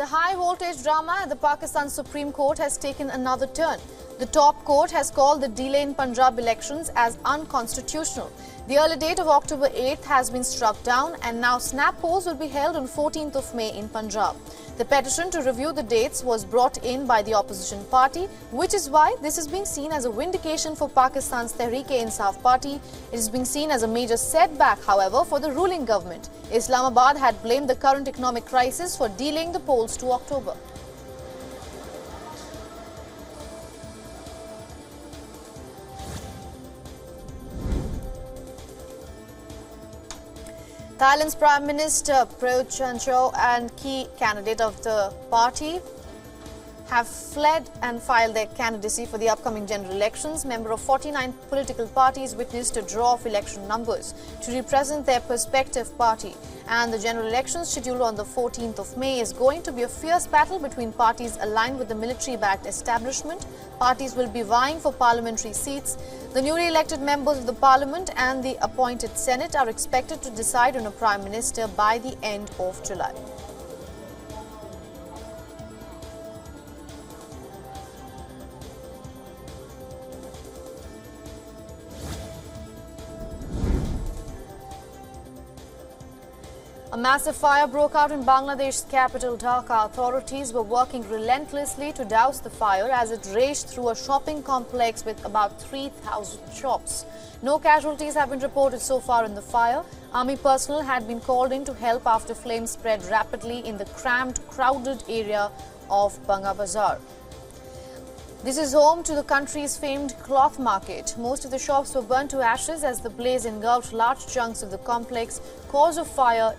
The high-voltage drama at the Pakistan Supreme Court has taken another turn. The top court has called the delay in Punjab elections as unconstitutional. The early date of October 8th has been struck down, and now snap polls will be held on 14th of May in Punjab. The petition to review the dates was brought in by the opposition party, which is why this is being seen as a vindication for Pakistan's Tehreek-e-Insaf party. It is being seen as a major setback, however, for the ruling government. Islamabad had blamed the current economic crisis for delaying the polls to October. Thailand's Prime Minister Prayut Chan-o-cha and key candidate of the party have fled and filed their candidacy for the upcoming general elections. Members of 49 political parties witnessed a draw of election numbers to represent their prospective party. And the general elections scheduled on the 14th of May is going to be a fierce battle between parties aligned with the military-backed establishment. Parties will be vying for parliamentary seats. The newly elected members of the parliament and the appointed Senate are expected to decide on a prime minister by the end of July. A massive fire broke out in Bangladesh's capital Dhaka. Authorities were working relentlessly to douse the fire as it raged through a shopping complex with about 3,000 shops. No casualties have been reported so far in the fire. Army personnel had been called in to help after flames spread rapidly in the crammed, crowded area of Banga Bazaar. This is home to the country's famed cloth market. Most of the shops were burnt to ashes as the blaze engulfed large chunks of the complex. Cause of fire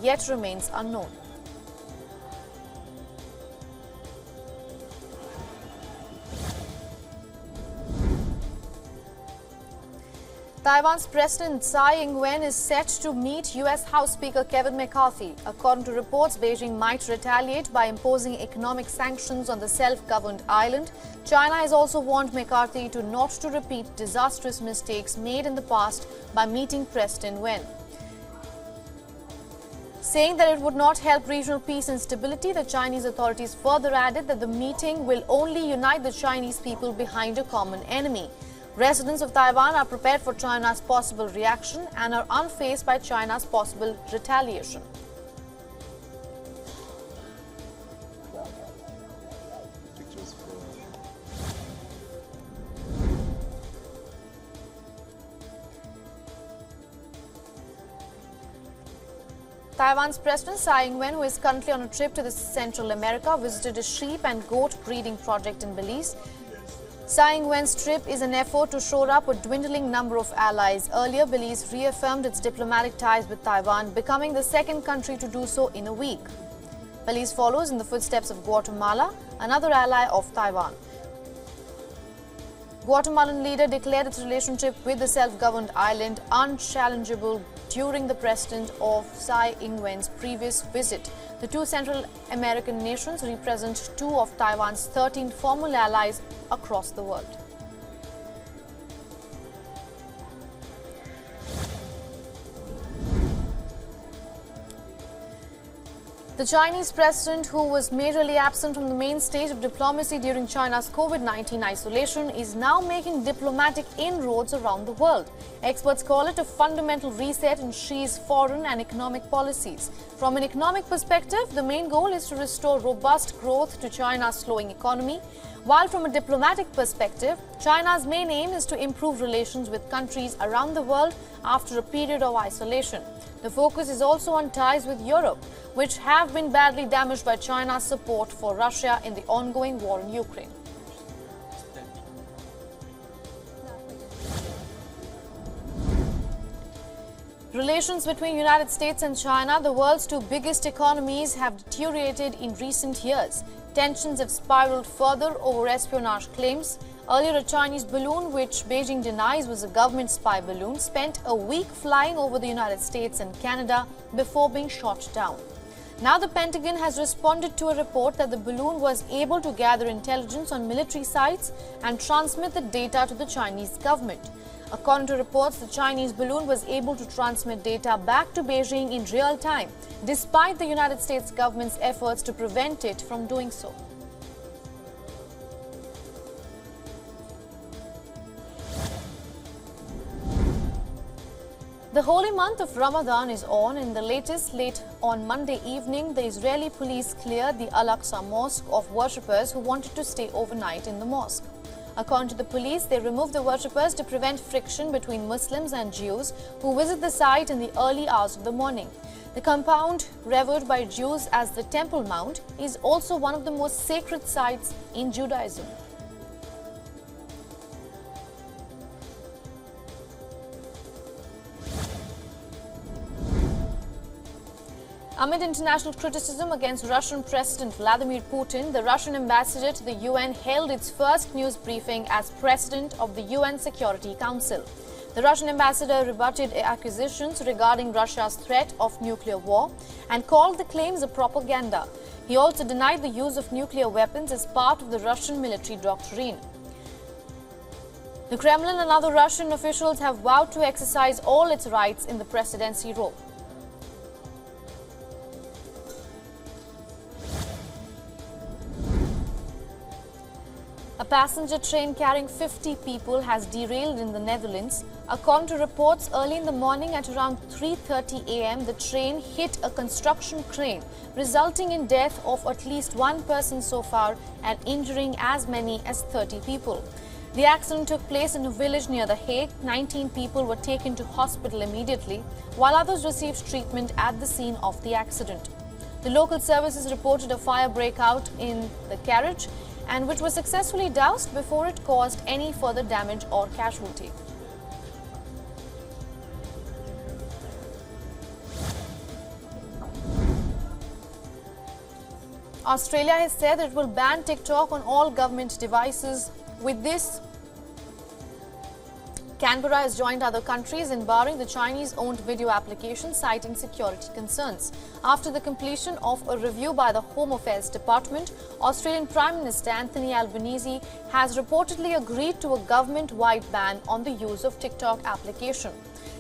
yet remains unknown. Taiwan's President Tsai Ing-wen is set to meet U.S. House Speaker Kevin McCarthy. According to reports, Beijing might retaliate by imposing economic sanctions on the self-governed island. China has also warned McCarthy not to repeat disastrous mistakes made in the past by meeting President Wen. Saying that it would not help regional peace and stability, the Chinese authorities further added that the meeting will only unite the Chinese people behind a common enemy. Residents of Taiwan are prepared for China's possible reaction and are unfazed by China's possible retaliation. Taiwan's President Tsai Ing-wen, who is currently on a trip to Central America, visited a sheep and goat breeding project in Belize. Tsai Ing-wen's trip is an effort to shore up a dwindling number of allies. Earlier, Belize reaffirmed its diplomatic ties with Taiwan, becoming the second country to do so in a week. Belize follows in the footsteps of Guatemala, another ally of Taiwan. Guatemalan leader declared its relationship with the self-governed island unchallengeable during the President of Tsai Ing-wen's previous visit. The two Central American nations represent two of Taiwan's 13 formal allies across the world. The Chinese president, who was majorly absent from the main stage of diplomacy during China's COVID-19 isolation, is now making diplomatic inroads around the world. Experts call it a fundamental reset in Xi's foreign and economic policies. From an economic perspective, the main goal is to restore robust growth to China's slowing economy, while from a diplomatic perspective, China's main aim is to improve relations with countries around the world after a period of isolation. The focus is also on ties with Europe, which have been badly damaged by China's support for Russia in the ongoing war in Ukraine. Relations between the United States and China, the world's two biggest economies, have deteriorated in recent years. Tensions have spiraled further over espionage claims. Earlier, a Chinese balloon, which Beijing denies was a government spy balloon, spent a week flying over the United States and Canada before being shot down. Now the Pentagon has responded to a report that the balloon was able to gather intelligence on military sites and transmit the data to the Chinese government. According to reports, the Chinese balloon was able to transmit data back to Beijing in real time, despite the United States government's efforts to prevent it from doing so. The holy month of Ramadan is on. In the latest, late on Monday evening, the Israeli police cleared the Al-Aqsa Mosque of worshippers who wanted to stay overnight in the mosque. According to the police, they removed the worshippers to prevent friction between Muslims and Jews who visit the site in the early hours of the morning. The compound, revered by Jews as the Temple Mount, is also one of the most sacred sites in Judaism. Amid international criticism against Russian President Vladimir Putin, the Russian ambassador to the UN held its first news briefing as president of the UN Security Council. The Russian ambassador rebutted accusations regarding Russia's threat of nuclear war and called the claims a propaganda. He also denied the use of nuclear weapons as part of the Russian military doctrine. The Kremlin and other Russian officials have vowed to exercise all its rights in the presidency role. A passenger train carrying 50 people has derailed in the Netherlands. According to reports, early in the morning at around 3:30 a.m., the train hit a construction crane, resulting in death of at least one person so far and injuring as many as 30 people. The accident took place in a village near The Hague. 19 people were taken to hospital immediately, while others received treatment at the scene of the accident. The local services reported a fire breakout in the carriage, and which was successfully doused before it caused any further damage or casualty. Australia has said that it will ban TikTok on all government devices. With this, Canberra has joined other countries in barring the Chinese-owned video application, citing security concerns. After the completion of a review by the Home Affairs Department, Australian Prime Minister Anthony Albanese has reportedly agreed to a government-wide ban on the use of TikTok application.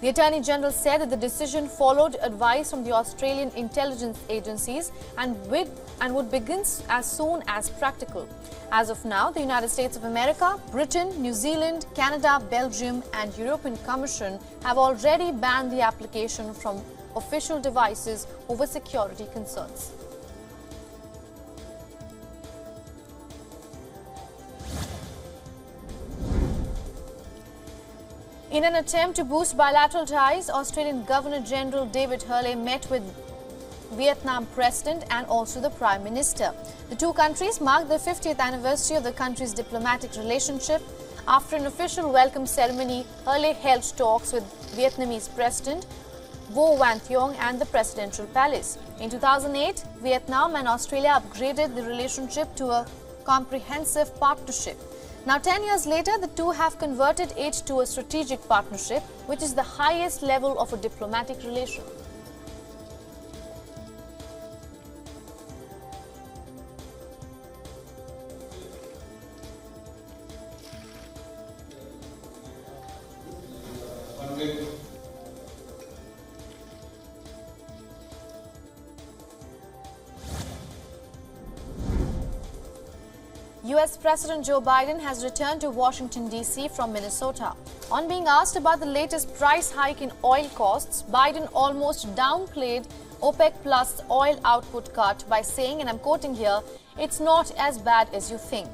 The Attorney General said that the decision followed advice from the Australian intelligence agencies and would begin as soon as practical. As of now, the United States of America, Britain, New Zealand, Canada, Belgium and European Commission have already banned the application from official devices over security concerns. In an attempt to boost bilateral ties, Australian Governor-General David Hurley met with Vietnam President and also the Prime Minister. The two countries marked the 50th anniversary of the country's diplomatic relationship. After an official welcome ceremony, Hurley held talks with Vietnamese President Vo Van Thiong and the Presidential Palace. In 2008, Vietnam and Australia upgraded the relationship to a comprehensive partnership. Now, 10 years later, the two have converted it to a strategic partnership, which is the highest level of a diplomatic relation. US President Joe Biden has returned to Washington, D.C. from Minnesota. On being asked about the latest price hike in oil costs, Biden almost downplayed OPEC Plus oil output cut by saying, and I'm quoting here, "It's not as bad as you think."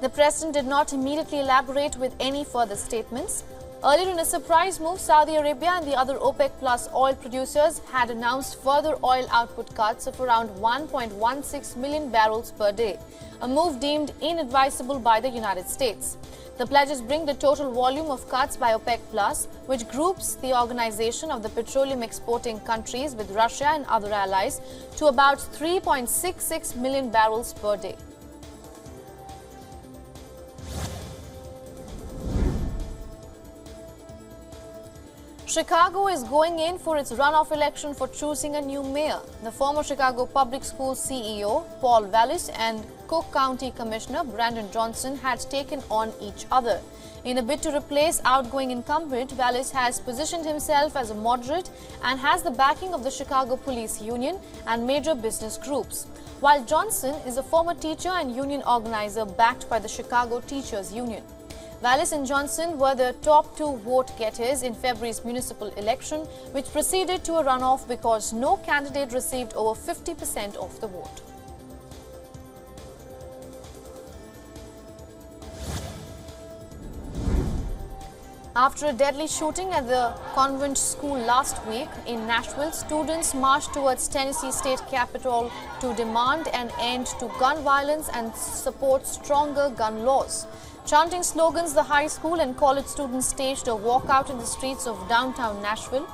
The president did not immediately elaborate with any further statements. Earlier in a surprise move, Saudi Arabia and the other OPEC Plus oil producers had announced further oil output cuts of around 1.16 million barrels per day, a move deemed inadvisable by the United States. The pledges bring the total volume of cuts by OPEC Plus, which groups the organization of the petroleum exporting countries with Russia and other allies, to about 3.66 million barrels per day. Chicago is going in for its runoff election for choosing a new mayor. The former Chicago Public Schools CEO, Paul Vallis, and Cook County Commissioner Brandon Johnson had taken on each other. In a bid to replace outgoing incumbent, Wallace has positioned himself as a moderate and has the backing of the Chicago Police Union and major business groups, while Johnson is a former teacher and union organizer backed by the Chicago Teachers Union. Wallace and Johnson were the top two vote-getters in February's municipal election, which proceeded to a runoff because no candidate received over 50% of the vote. After a deadly shooting at the convent school last week in Nashville, students marched towards Tennessee State Capitol to demand an end to gun violence and support stronger gun laws. Chanting slogans, the high school and college students staged a walkout in the streets of downtown Nashville.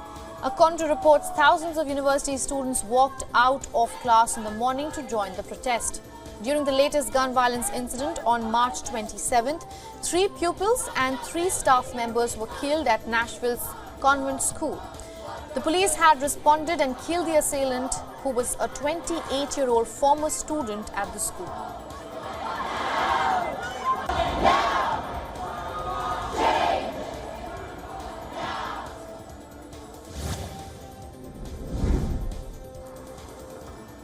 According to reports, thousands of university students walked out of class in the morning to join the protest. During the latest gun violence incident on March 27th, 3 pupils and 3 staff members were killed at Nashville's convent school. The police had responded and killed the assailant, who was a 28-year-old former student at the school.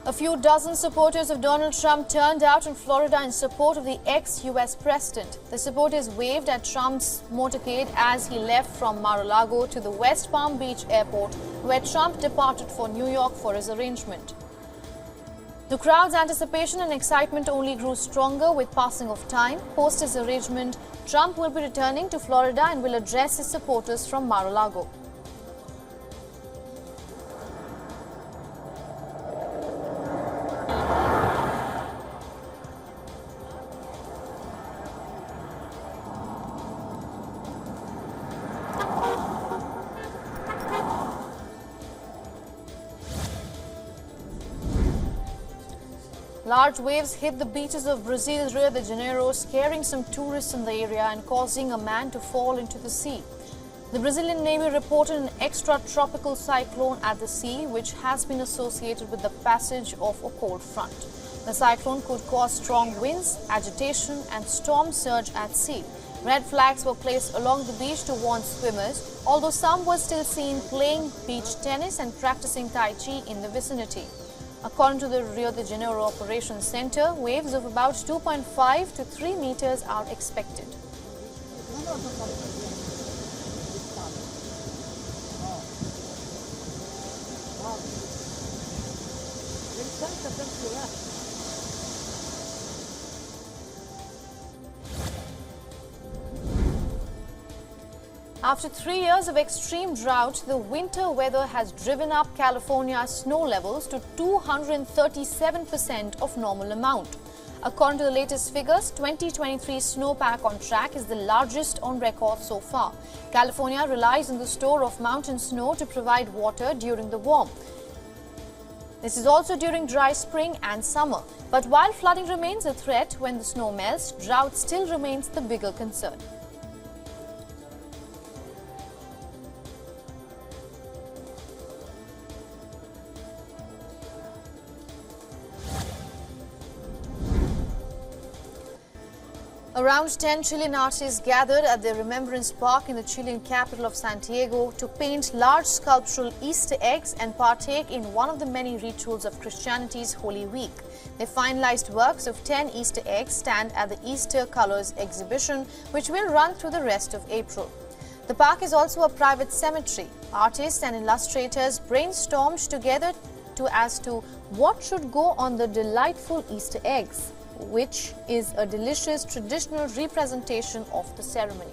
A few dozen supporters of Donald Trump turned out in Florida in support of the ex-U.S. president. The supporters waved at Trump's motorcade as he left from Mar-a-Lago to the West Palm Beach airport, where Trump departed for New York for his arraignment. The crowd's anticipation and excitement only grew stronger with passing of time. Post his arraignment, Trump will be returning to Florida and will address his supporters from Mar-a-Lago. Large waves hit the beaches of Brazil's Rio de Janeiro, scaring some tourists in the area and causing a man to fall into the sea. The Brazilian Navy reported an extratropical cyclone at the sea, which has been associated with the passage of a cold front. The cyclone could cause strong winds, agitation, and storm surge at sea. Red flags were placed along the beach to warn swimmers, although some were still seen playing beach tennis and practicing Tai Chi in the vicinity. According to the Rio de Janeiro Operations Center, waves of about 2.5 to 3 meters are expected. After 3 years of extreme drought, the winter weather has driven up California's snow levels to 237% of normal amount. According to the latest figures, 2023 snowpack on track is the largest on record so far. California relies on the store of mountain snow to provide water during the warm. This is also during dry spring and summer. But while flooding remains a threat when the snow melts, drought still remains the bigger concern. Around 10 Chilean artists gathered at the Remembrance Park in the Chilean capital of Santiago to paint large sculptural Easter eggs and partake in one of the many rituals of Christianity's Holy Week. The finalized works of 10 Easter eggs stand at the Easter Colors exhibition, which will run through the rest of April. The park is also a private cemetery. Artists and illustrators brainstormed together as to what should go on the delightful Easter eggs, which is a delicious traditional representation of the ceremony.